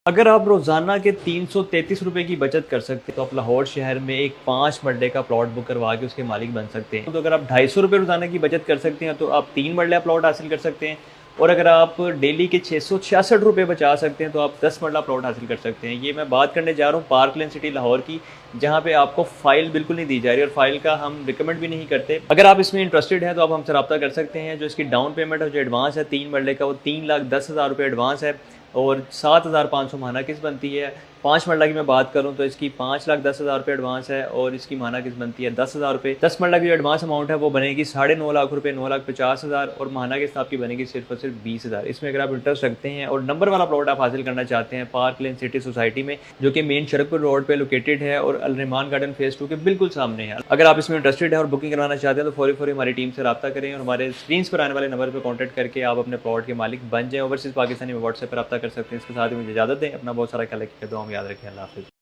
अगर आप रोज़ाना के 333 रुपए की बचत कर सकते हैं तो आप लाहौर शहर में एक 5 मरले का प्लॉट बुक करवा के उसके मालिक बन सकते हैं। तो अगर आप 250 रुपये रोज़ाना की बचत कर सकते हैं तो आप 3 मरला प्लॉट हासिल कर सकते हैं। और अगर आप डेली के 666 रुपये बचा सकते हैं तो आप 10 मरला प्लॉट हासिल कर सकते हैं। ये मैं बात करने जा रहा हूँ पार्क लेन सिटी लाहौर की, जहाँ पे आपको फ़ाइल बिल्कुल नहीं दी जा रही और फ़ाइल का हम रिकमेंड भी नहीं करते। अगर आप इसमें इंटरेस्टेड हैं तो आप हमसे रब्ता कर सकते हैं। जो इसकी डाउन पेमेंट है, जो एडवांस है 3 मरले का, वो 3,10,000 रुपये एडवांस है और 7,500 माना किस्त बनती है। 5 मरला की मैं बात करूँ तो इसकी 5,10,000 रुपये एडवांस है और इसकी माना किस्त बनती है 10,000 रुपये। 10 मरला की जो एडवांस अमाउंट है वो बनेगी 9.5 लाख रुपये, 9,50,000, और माना किस्त आपकी बनेगी सिर्फ और सिर्फ 20,000। इसमें अगर आप इंटरेस्ट रखते हैं और नंबर वाला प्लॉट आप हासिल करना चाहते हैं पार्क लेन सिटी सोसाइटी में, जो कि मेन शरकपुर रोड पे लोकेटेड है और अल रहमान गार्डन फेज़ 2 के बिल्कुल सामने है। अगर आप इसमें इंटरेस्टेड है और बुकिंग करवाना चाहते हैं तो फौरी फौरी हमारी टीम से रब्ता करें और हमारे स्क्रीन पर आने वाले नंबर पर कॉन्टैक्ट करके आप अपने प्लॉट के मालिक बन जाएँ। ओवरसीज़ पाकिस्तानी में व्हाट्सएप पर रब्ता कर सकते हैं। इसके साथ ही मुझे इजाज़त दें। अपना बहुत सारा ख्याल रखिएगा। दुआ में याद रखें। अल्लाह हाफ़िज़।